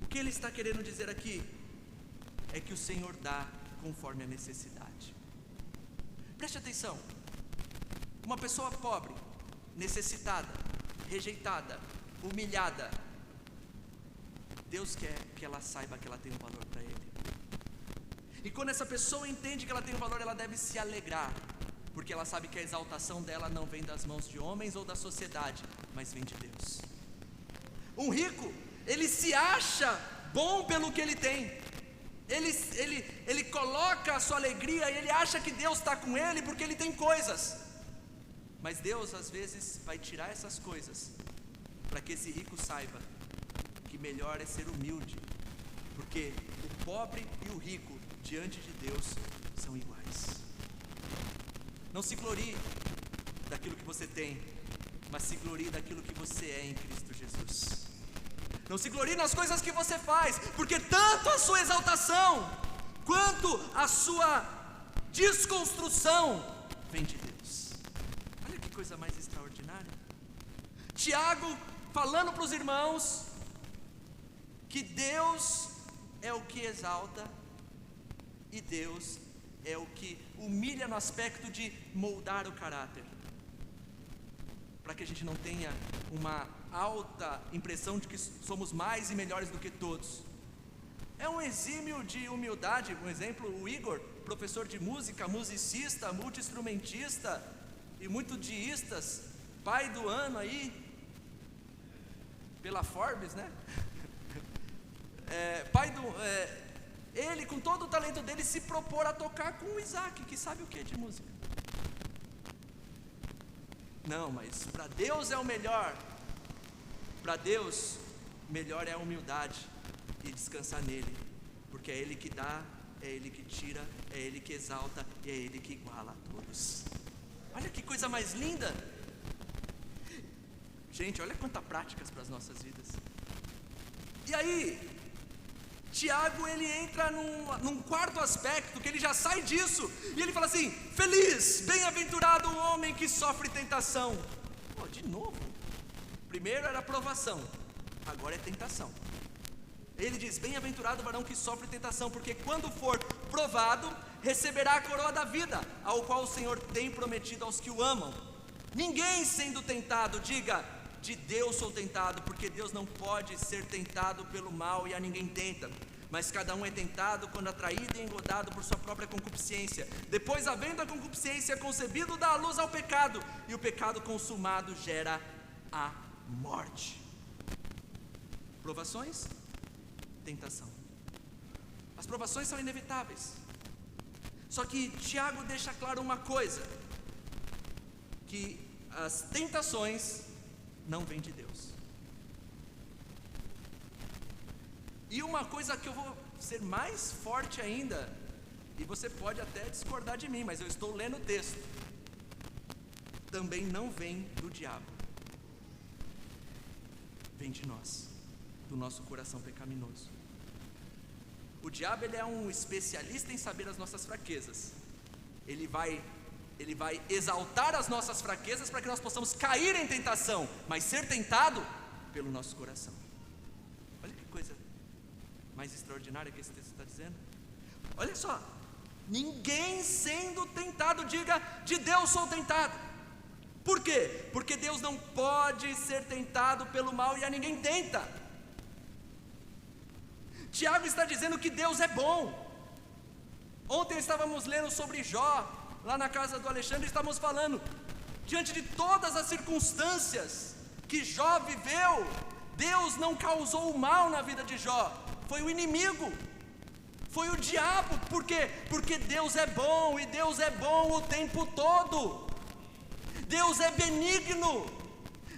O que ele está querendo dizer aqui é que o Senhor dá conforme a necessidade. Preste atenção. Uma pessoa pobre, necessitada, rejeitada, humilhada, Deus quer que ela saiba que ela tem um valor para Ele. E quando essa pessoa entende que ela tem um valor, ela deve se alegrar, porque ela sabe que a exaltação dela não vem das mãos de homens ou da sociedade, mas vem de Deus. Um rico, ele se acha bom pelo que ele tem. Ele coloca a sua alegria e ele acha que Deus está com ele porque ele tem coisas. Mas Deus às vezes vai tirar essas coisas para que esse rico saiba que melhor é ser humilde, porque o pobre e o rico diante de Deus são iguais. Não se glorie daquilo que você tem, mas se glorie daquilo que você é em Cristo Jesus. Não se glorie nas coisas que você faz, porque tanto a sua exaltação quanto a sua desconstrução vem de Deus. Olha que coisa mais extraordinária. Tiago falando para os irmãos que Deus é o que exalta e Deus é o que humilha no aspecto de moldar o caráter, para que a gente não tenha uma alta impressão de que somos mais e melhores do que todos. É um exímio de humildade. Por exemplo, o Igor, professor de música, musicista, multi-instrumentista e muito diistas, pai do ano aí, pela Forbes, né? Ele, com todo o talento dele, se propor a tocar com o Isaac, que sabe o que de música. Não, mas para Deus é o melhor. Para Deus, melhor é a humildade e descansar nele, porque é Ele que dá, é Ele que tira, é Ele que exalta e é Ele que iguala a todos. Olha que coisa mais linda. Gente, olha quantas práticas para as nossas vidas. E aí, Tiago, ele entra num quarto aspecto, que ele já sai disso, e ele fala assim: feliz, bem-aventurado o homem que sofre tentação. Pô, de novo. Primeiro era provação, agora é tentação. Ele diz: bem-aventurado o varão que sofre tentação, porque quando for provado, receberá a coroa da vida, ao qual o Senhor tem prometido aos que o amam. Ninguém sendo tentado diga: de Deus sou tentado, porque Deus não pode ser tentado pelo mal e a ninguém tenta. Mas cada um é tentado quando atraído e engodado por sua própria concupiscência. Depois, havendo a concupiscência concebido, dá a luz ao pecado, e o pecado consumado gera a morte. Provações, tentação. As provações são inevitáveis. Só que Tiago deixa claro uma coisa: que as tentações não vêm de Deus. E uma coisa que eu vou ser mais forte ainda, e você pode até discordar de mim, mas eu estou lendo o texto, também não vem do diabo, vem de nós, do nosso coração pecaminoso. O diabo, ele é um especialista em saber as nossas fraquezas. Ele vai exaltar as nossas fraquezas para que nós possamos cair em tentação, mas ser tentado pelo nosso coração. Olha que coisa mais extraordinária que esse texto está dizendo. Olha só: ninguém sendo tentado diga: de Deus sou tentado. Por quê? Porque Deus não pode ser tentado pelo mal e a ninguém tenta. Tiago está dizendo que Deus é bom. Ontem estávamos lendo sobre Jó, lá na casa do Alexandre, estávamos falando, diante de todas as circunstâncias que Jó viveu, Deus não causou o mal na vida de Jó, foi o inimigo, foi o diabo. Por quê? Porque Deus é bom, e Deus é bom o tempo todo. Deus é benigno,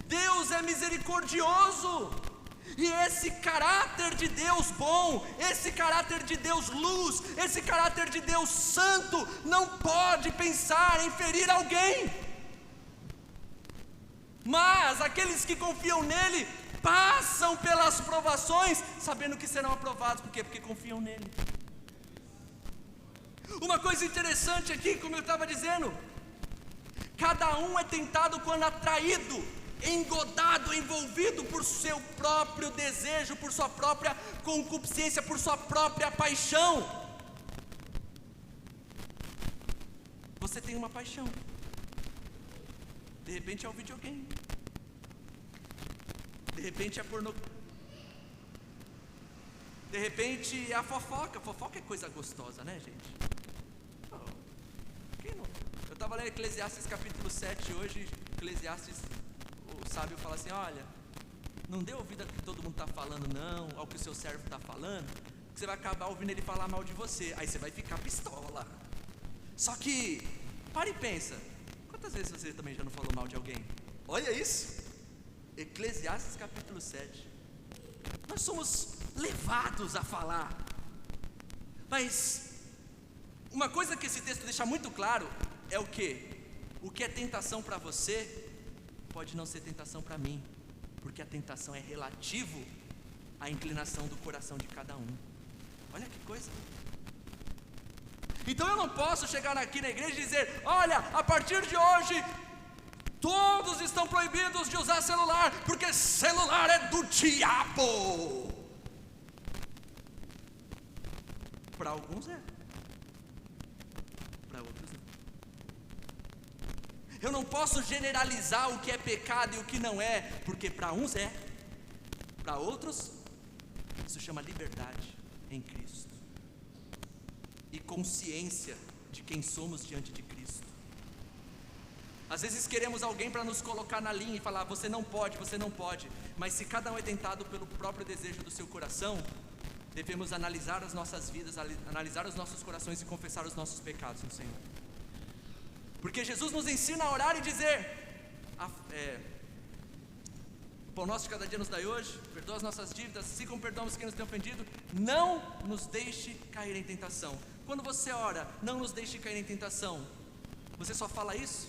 Deus é misericordioso, e esse caráter de Deus bom, esse caráter de Deus luz, esse caráter de Deus santo, não pode pensar em ferir alguém. Mas aqueles que confiam nele passam pelas provações sabendo que serão aprovados. Por quê? Porque confiam nele. Uma coisa interessante aqui, como eu estava dizendo, cada um é tentado quando atraído, engodado, envolvido por seu próprio desejo, por sua própria concupiscência, por sua própria paixão. Você tem uma paixão, de repente é o videogame, de repente é de repente é a fofoca. Fofoca é coisa gostosa, né, gente? Quem não? Eu estava lendo Eclesiastes capítulo 7 hoje. Eclesiastes, o sábio fala assim: olha, não dê ouvido ao que todo mundo está falando, não, ao que o seu servo está falando, que você vai acabar ouvindo ele falar mal de você, aí você vai ficar pistola. Só que, para e pensa, quantas vezes você também já não falou mal de alguém? Olha isso, Eclesiastes capítulo 7, nós somos levados a falar, mas uma coisa que esse texto deixa muito claro é o quê? o que é tentação para você pode não ser tentação para mim, porque a tentação é relativo à inclinação do coração de cada um. Olha que coisa. Então eu não posso chegar aqui na igreja e dizer: olha, a partir de hoje todos estão proibidos de usar celular, porque celular é do diabo. Para alguns é, para outros não. Eu não posso generalizar o que é pecado e o que não é, porque para uns é, para outros isso chama liberdade em Cristo e consciência de quem somos diante de Cristo. Às vezes queremos alguém para nos colocar na linha e falar: você não pode, mas se cada um é tentado pelo próprio desejo do seu coração, devemos analisar as nossas vidas, analisar os nossos corações e confessar os nossos pecados no Senhor. Porque Jesus nos ensina a orar e dizer: o pão nosso de cada dia nos dai hoje, perdoa as nossas dívidas, assim como perdoamos quem nos tem ofendido, não nos deixe cair em tentação. Quando você ora, não nos deixe cair em tentação, você só fala isso?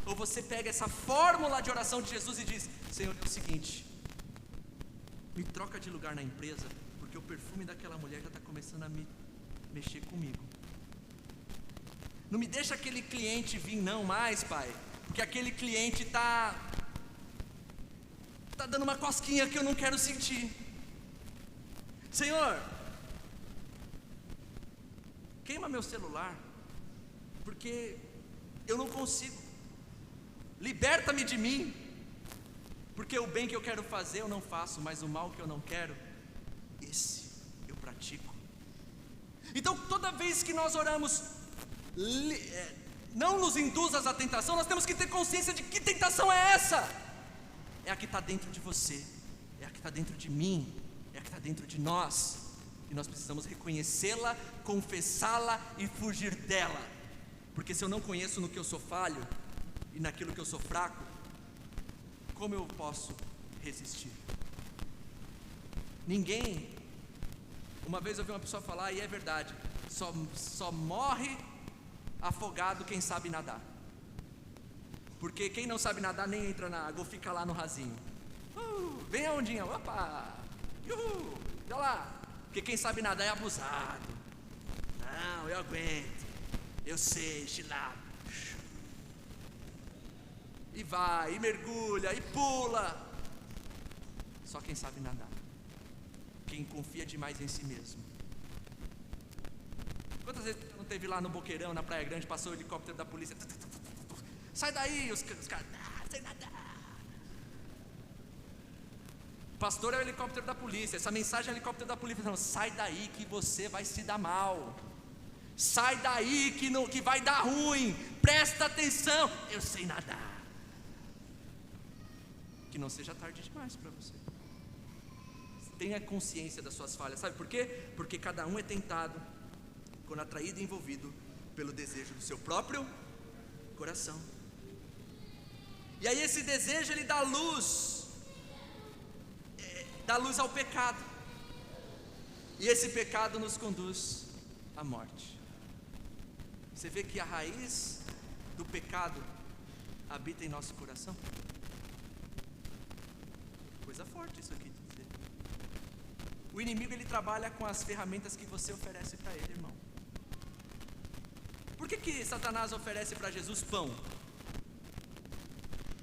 Ou você pega essa fórmula de oração de Jesus e diz: Senhor, é o seguinte, me troca de lugar na empresa, porque o perfume daquela mulher já está começando a me mexer comigo. Não me deixa aquele cliente vir não mais, Pai, porque aquele cliente está dando uma cosquinha que eu não quero sentir. Senhor, queima meu celular, porque eu não consigo. Liberta-me de mim, porque o bem que eu quero fazer eu não faço, mas o mal que eu não quero, esse eu pratico. Então toda vez que nós oramos, não nos induzas à tentação, nós temos que ter consciência de que tentação é essa. É a que está dentro de você, é a que está dentro de mim, é a que está dentro de nós, e nós precisamos reconhecê-la, confessá-la e fugir dela. Porque se eu não conheço no que eu sou falho e naquilo que eu sou fraco, como eu posso resistir? Ninguém, uma vez eu ouvi uma pessoa falar, e é verdade, só morre afogado quem sabe nadar. Porque quem não sabe nadar nem entra na água ou fica lá no rasinho. Vem a ondinha, opa, olha lá. Porque quem sabe nadar é abusado. Não, eu aguento, eu sei, chilado. E vai, e mergulha, e pula. Só quem sabe nadar, quem confia demais em si mesmo. Quantas vezes não teve lá no Boqueirão, na Praia Grande, passou o helicóptero da polícia, sai daí, os caras, sai nadar. Pastor é o helicóptero da polícia, essa mensagem é o helicóptero da polícia, não, sai daí que você vai se dar mal, sai daí que vai dar ruim, presta atenção, eu sei nadar. Que não seja tarde demais para você. Tenha consciência das suas falhas, sabe por quê? Porque cada um é tentado quando atraído e envolvido pelo desejo do seu próprio coração. E aí esse desejo ele dá luz ao pecado, e esse pecado nos conduz à morte. Você vê que a raiz do pecado habita em nosso coração. Coisa forte isso aqui de dizer. O inimigo ele trabalha com as ferramentas que você oferece para ele, irmão. Por que Satanás oferece para Jesus pão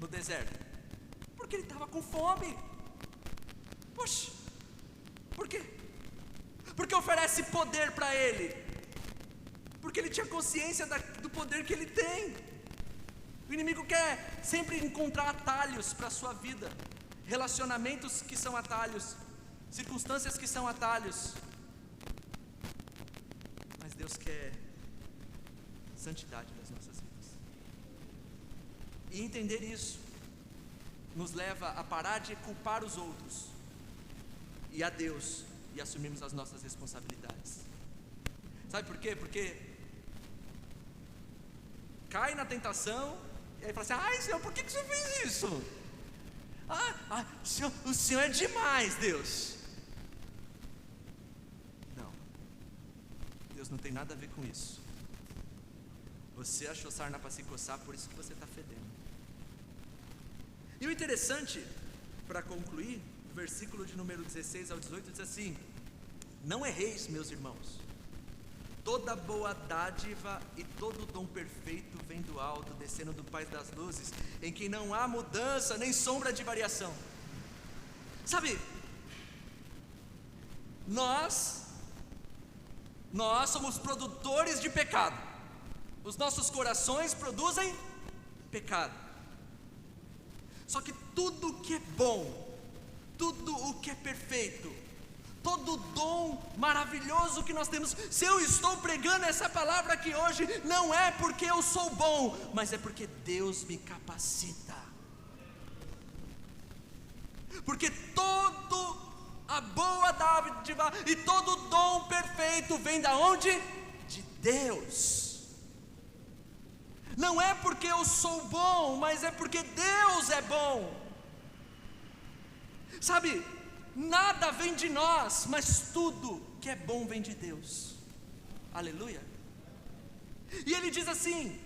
no deserto? Porque ele estava com fome. Poxa, por quê? Porque oferece poder para ele, porque ele tinha consciência do poder que ele tem. O inimigo quer sempre encontrar atalhos para a sua vida, relacionamentos que são atalhos, circunstâncias que são atalhos. Mas Deus quer santidade nas nossas vidas. E entender isso nos leva a parar de culpar os outros e a Deus, e assumirmos as nossas responsabilidades. Sabe por quê? Porque cai na tentação e aí fala assim: ai Senhor, por que o Senhor fez isso? Senhor, o Senhor é demais, Deus. Não, Deus não tem nada a ver com isso. Você achou sarna para se coçar, por isso que você está fedendo. E o interessante, para concluir, o versículo de número 16 ao 18 diz assim: não erreis, meus irmãos, toda boa dádiva e todo dom perfeito vem do alto, descendo do Pai das luzes, em quem não há mudança nem sombra de variação. Sabe, nós somos produtores de pecado. Os nossos corações produzem pecado. Só que tudo que é bom, tudo o que é perfeito, todo dom maravilhoso que nós temos, se eu estou pregando essa palavra aqui hoje, não é porque eu sou bom, mas é porque Deus me capacita. Porque toda a boa dádiva e todo dom perfeito vem da onde? De Deus. Não é porque eu sou bom, mas é porque Deus é bom. Sabe, nada vem de nós, mas tudo que é bom vem de Deus. Aleluia. E ele diz assim,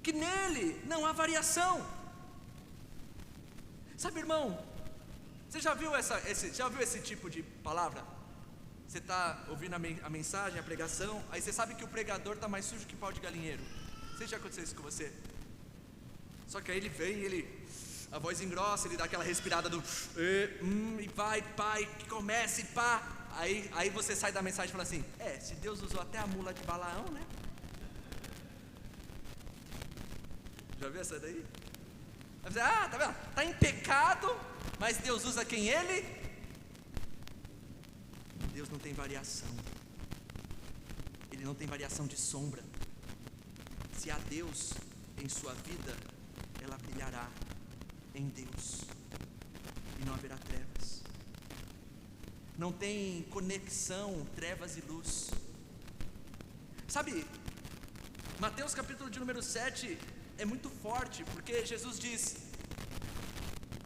que nele não há variação. Sabe, irmão, você já viu esse tipo de palavra? Você está ouvindo a mensagem, a pregação, aí você sabe que o pregador está mais sujo que pau de galinheiro. Você já aconteceu isso com você? Só que aí ele vem, a voz engrossa, ele dá aquela respirada do e vai, pai, que comece, pá. Aí você sai da mensagem e fala assim: se Deus usou até a mula de Balaão, né? Já viu essa daí? Vai dizer, tá vendo? Está em pecado, mas Deus usa quem Ele? Deus não tem variação. Ele não tem variação de sombra. Se há Deus em sua vida, ela brilhará em Deus, e não haverá trevas. Não tem conexão, trevas e luz. Sabe, Mateus capítulo de número 7 é muito forte, porque Jesus diz: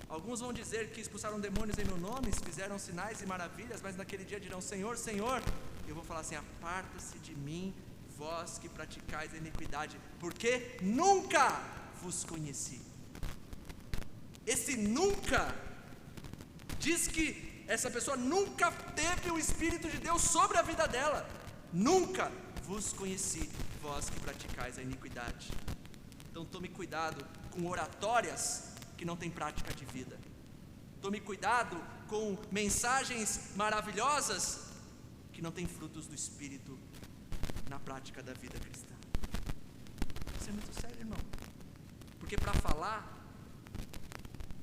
alguns vão dizer que expulsaram demônios em meu nome, fizeram sinais e maravilhas, mas naquele dia dirão: Senhor, Senhor. Eu vou falar assim: aparta-se de mim, vós que praticais a iniquidade, porque nunca vos conheci. Esse nunca diz que essa pessoa nunca teve o Espírito de Deus sobre a vida dela. Nunca vos conheci, vós que praticais a iniquidade. Então tome cuidado com oratórias que não têm prática de vida. Tome cuidado com mensagens maravilhosas que não têm frutos do Espírito na prática da vida cristã. Isso é muito sério, irmão. Porque para falar,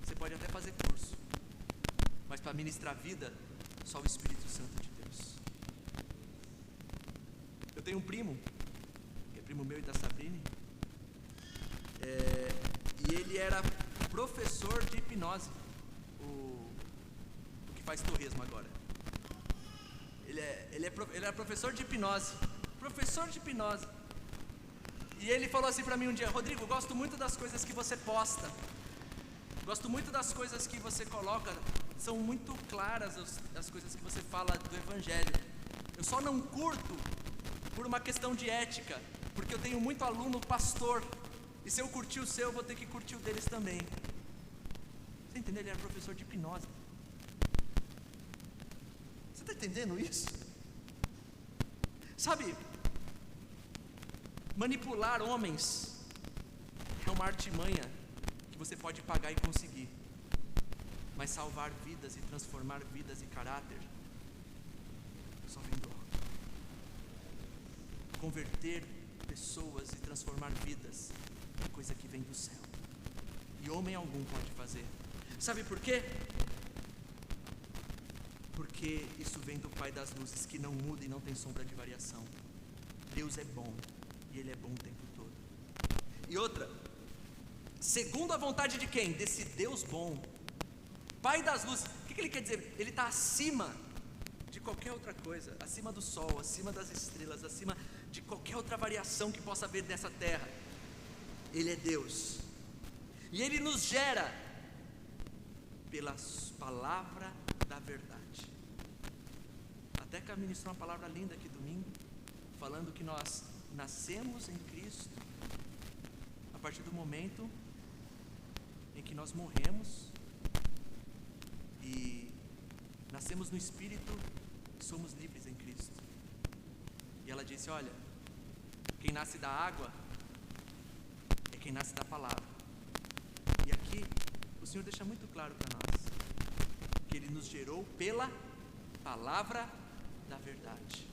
você pode até fazer curso, mas para ministrar a vida, só o Espírito Santo de Deus. Eu tenho um primo, que é primo meu e da Sabrine, e ele era professor de hipnose, o que faz torresmo agora. Ele era professor de hipnose, e ele falou assim para mim um dia: Rodrigo, gosto muito das coisas que você posta, gosto muito das coisas que você coloca, são muito claras as coisas que você fala do Evangelho. Eu só não curto por uma questão de ética, porque eu tenho muito aluno pastor, e se eu curtir o seu, eu vou ter que curtir o deles também. Você entendeu? Ele era professor de hipnose. Você está entendendo isso? Sabe, manipular homens é uma artimanha que você pode pagar e conseguir, mas salvar vidas e transformar vidas e caráter só vem do alto. Converter pessoas e transformar vidas é coisa que vem do céu, e homem algum pode fazer. Sabe por quê? Porque isso vem do Pai das luzes, que não muda e não tem sombra de variação. Deus é bom, e Ele é bom o tempo todo. E outra, segundo a vontade de quem? Desse Deus bom, Pai das luzes. O que ele quer dizer? Ele está acima de qualquer outra coisa, acima do sol, acima das estrelas, acima de qualquer outra variação que possa haver nessa terra. Ele é Deus, e Ele nos gera pela palavra da verdade. Até que ministrou uma palavra linda aqui domingo, falando que nós nascemos em Cristo a partir do momento em que nós morremos e nascemos no Espírito, somos livres em Cristo. E ela disse: olha, quem nasce da água é quem nasce da palavra. E aqui o Senhor deixa muito claro para nós que Ele nos gerou pela palavra da verdade.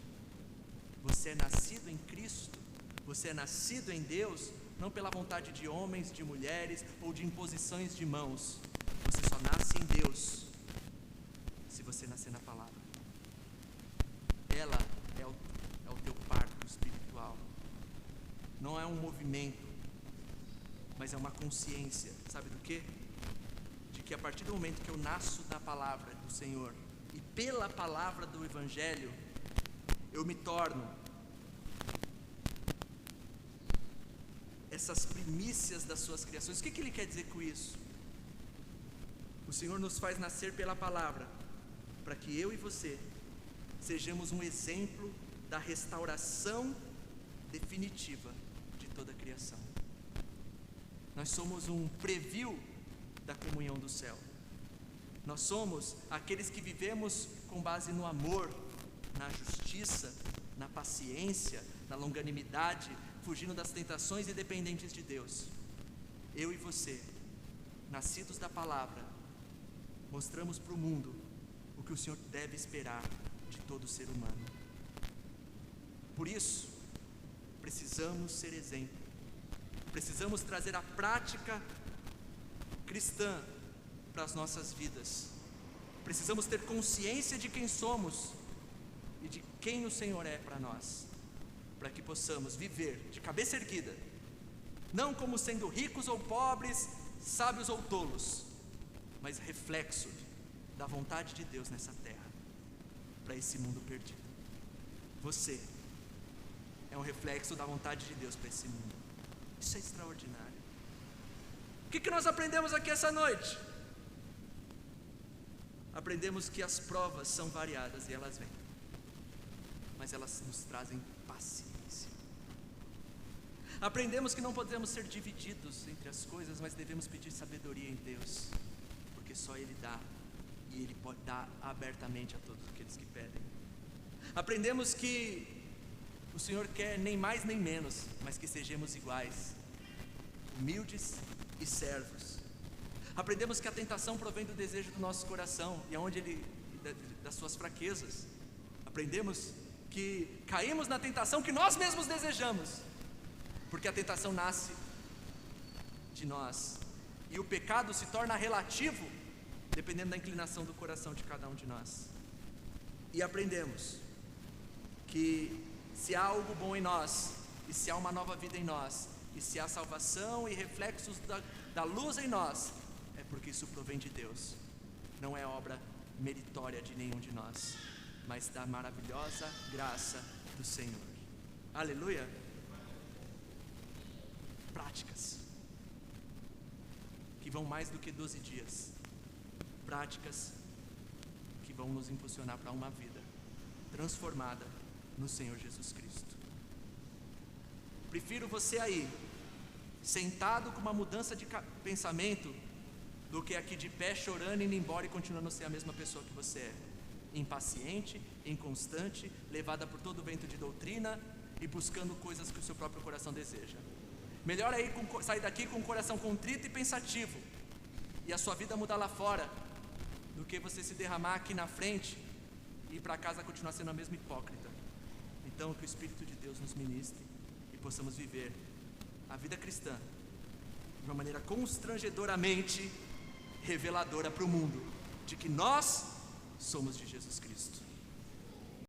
Você é nascido em Cristo, você é nascido em Deus, não pela vontade de homens, de mulheres ou de imposições de mãos. Você só nasce em Deus se você nascer na palavra. Ela é o teu parto espiritual. Não é um movimento, mas é uma consciência. Sabe do quê? De que a partir do momento que eu nasço na palavra do Senhor e pela palavra do Evangelho, eu me torno essas primícias das suas criações. O que Ele quer dizer com isso? O Senhor nos faz nascer pela palavra, para que eu e você sejamos um exemplo da restauração definitiva de toda a criação. Nós somos um preview da comunhão do céu. Nós somos aqueles que vivemos com base no amor, na justiça, na paciência, na longanimidade, fugindo das tentações e dependentes de Deus. Eu e você, nascidos da palavra, mostramos para o mundo o que o Senhor deve esperar de todo ser humano. Por isso, precisamos ser exemplo. Precisamos trazer a prática cristã para as nossas vidas. Precisamos ter consciência de quem somos e de quem o Senhor é para nós, para que possamos viver de cabeça erguida, não como sendo ricos ou pobres, sábios ou tolos, mas reflexo da vontade de Deus nessa terra, para esse mundo perdido. Você é um reflexo da vontade de Deus para esse mundo. Isso é extraordinário. O que nós aprendemos aqui essa noite? Aprendemos que as provas são variadas e elas vêm, mas elas nos trazem paciência. Aprendemos que não podemos ser divididos entre as coisas, mas devemos pedir sabedoria em Deus, porque só Ele dá, e Ele pode dar abertamente a todos aqueles que pedem. Aprendemos que o Senhor quer nem mais nem menos, mas que sejamos iguais, humildes e servos. Aprendemos que a tentação provém do desejo do nosso coração, e aonde das suas fraquezas. Aprendemos que caímos na tentação que nós mesmos desejamos, porque a tentação nasce de nós, e o pecado se torna relativo, dependendo da inclinação do coração de cada um de nós. E aprendemos que se há algo bom em nós, e se há uma nova vida em nós, e se há salvação e reflexos da luz em nós, é porque isso provém de Deus, não é obra meritória de nenhum de nós, mas da maravilhosa graça do Senhor. Aleluia. Práticas que vão mais do que 12 dias, práticas que vão nos impulsionar para uma vida transformada no Senhor Jesus Cristo. Prefiro você aí, sentado com uma mudança de pensamento, do que aqui de pé chorando, indo embora e continuando a ser a mesma pessoa que você é, impaciente, inconstante, levada por todo o vento de doutrina e buscando coisas que o seu próprio coração deseja. Melhor aí sair daqui com o coração contrito e pensativo, e a sua vida mudar lá fora, do que você se derramar aqui na frente e ir para casa continuar sendo a mesma hipócrita. Então, que o Espírito de Deus nos ministre e possamos viver a vida cristã de uma maneira constrangedoramente reveladora para o mundo de que nós somos de Jesus Cristo.